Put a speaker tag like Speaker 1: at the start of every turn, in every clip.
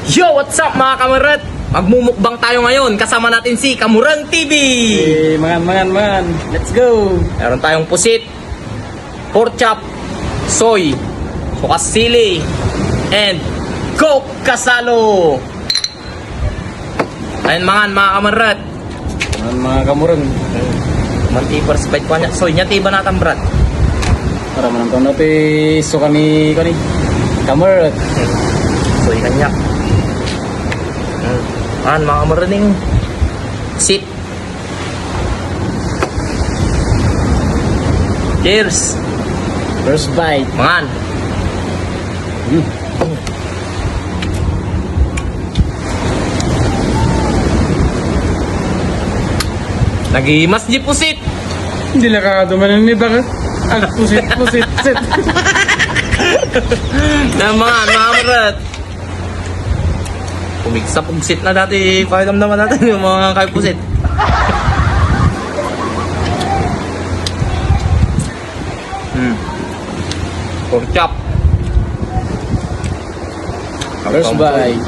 Speaker 1: Yo, what's up mga kamurat? Magmumukbang tayo ngayon. Kasama natin si Kamurang TV.
Speaker 2: Hey, mangan. Let's go.
Speaker 1: Meron tayong pusit, pork chop, soy, sukas sili, and Coke Kasalo. Ayun mga kamurat.
Speaker 2: Mga kamurang.
Speaker 1: Manti perspect ko niya. Soy niya tiba natin brad.
Speaker 2: Para manang natin so kami kamurang.
Speaker 1: Soy kanya. Mga kamuraning sit. Cheers.
Speaker 2: First bite.
Speaker 1: Mangan. Nagimas di pusit.
Speaker 2: Hindi lang kakadumanan ni bakit? Ang pusit.
Speaker 1: Na mga kamurat. Pumiksa pugsit na dati. Pakiramdaman natin yung mga kay pusit. Pork chop.
Speaker 2: First bite.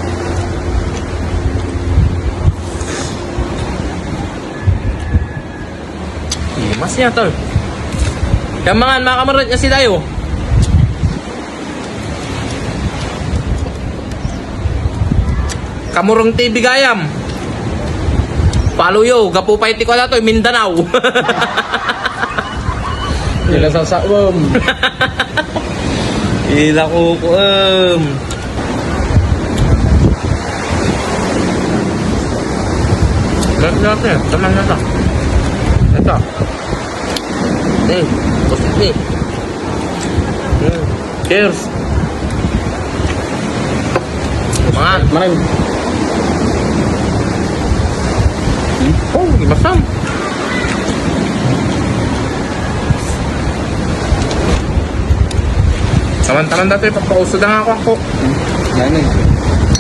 Speaker 1: Mas niya tol. Kamangan mga kamurat kasi tayo. Kamurong TV gayam. Paluyo, gapupay ti ko na to, Mindanao.
Speaker 2: Hindi lang sasawam.
Speaker 1: Ila ko natin, taman na ito. Ito. Pusit ni. Cheers. Mangan.
Speaker 2: Manang.
Speaker 1: Oh, masam. Taman-taman dati, papausod na nga ako.
Speaker 2: Yan eh.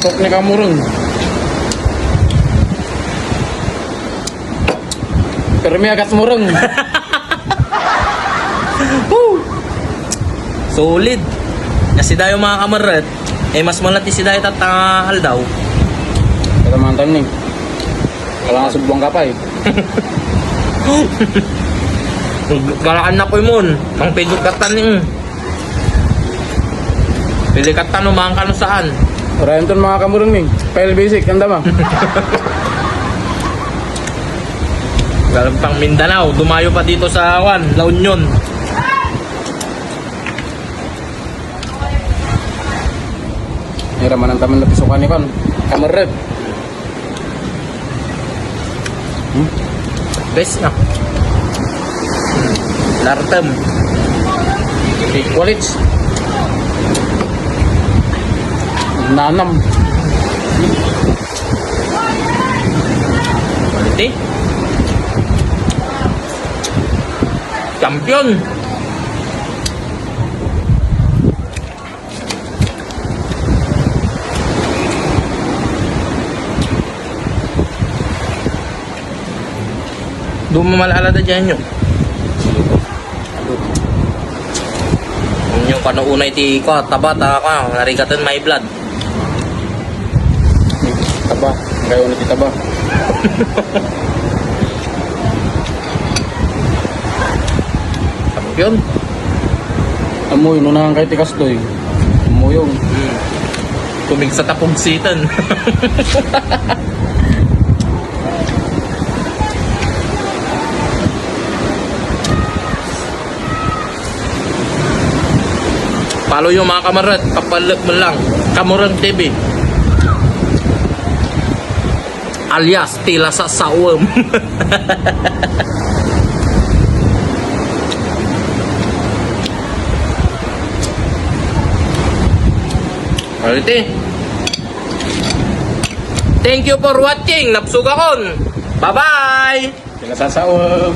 Speaker 2: Kok ni kamurang. Pero may agat murang.
Speaker 1: Solid. Kasi dayo mga kamarat, mas malati si dayo tatangahal daw.
Speaker 2: Kaya mantan ni. Kailangan subuang ka pa eh.
Speaker 1: Galaan na po yun. Ang pidot katan ni. Pili katan umang kano saan.
Speaker 2: Orayan ton mga kamurang ni. Pile basic, kanda ma.
Speaker 1: Galang pang Mindanao, dumayo pa dito sa La Union.
Speaker 2: Hiraman ang taman na pisukan ni Pan. Kamurang.
Speaker 1: Best na. Lartem.
Speaker 2: Equalits. Nanam.
Speaker 1: Quality. Champion. Doon mo malalada dyan yun. Yung kanuunay ti ko, taba ka, narigatan may blood.
Speaker 2: Taba. Kayo ulit taba.
Speaker 1: Champion.
Speaker 2: Amoy, nunahan kayo tikas to eh. Amoy yung.
Speaker 1: Tumig sa tapugsitan. Follow yung mga kamarat, papalag mo lang, Kamurang TV. Alias, tila sa sawam. Alright. Thank you for watching. Napsugakon. Bye-bye.
Speaker 2: Sila sasawag.